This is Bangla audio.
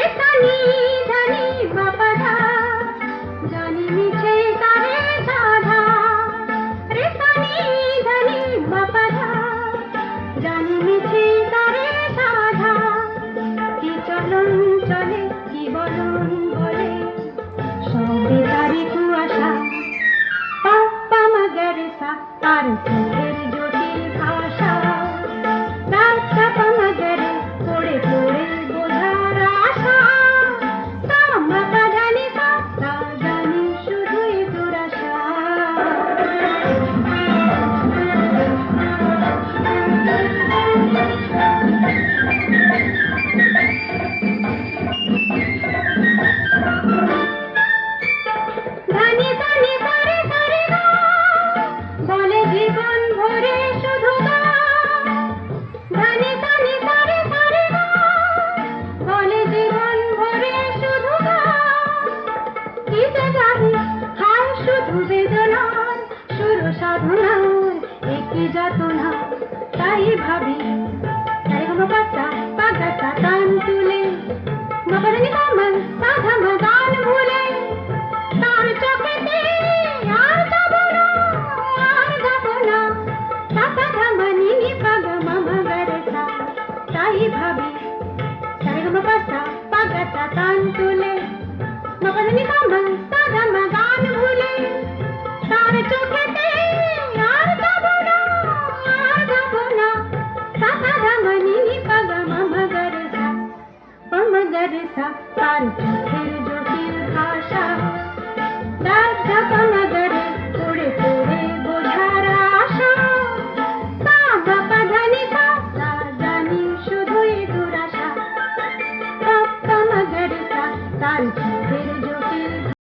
রে সানি ধানি বাপাধা জানি মিছে তারে সাধা রে সানি ধানি বাপাধা জানি মিছে তারে সাধা কি চলন চলে কি বলন বলে সবে তারি কুয়াশা পাপ্পা মগর সা আর সুরের জটিল ভাষা রাস্তা মগরে পড়ে পড়ে বোঝার আশা মাতা জানি সা জানি শুধুই দুরাশা ধানি ধানি সারে সারে গা বলে জীবন ভরে শুধু গা ধানি ধানি সারে সারে গা বলে জীবন ভরে শুধু গা কি যে গাহি হায় শুধু বেদনার সুর সাধনার একই যাতনা তাই ভাবি তাই গো পাতা পাগাতা কান তুলে মগরনি কামন সাধা গান ভুলে তার চোখেতে আর যাব না সাধা ধামনি পাগ মগর সা তাই ভাবি তাই গো পাতা পাগাতা কান তুলে মগরনি কামন সাধা গান ভুলে তার চোখেতে আর যাব না সাধা ধামনি পাগ মগর সা তার চোখের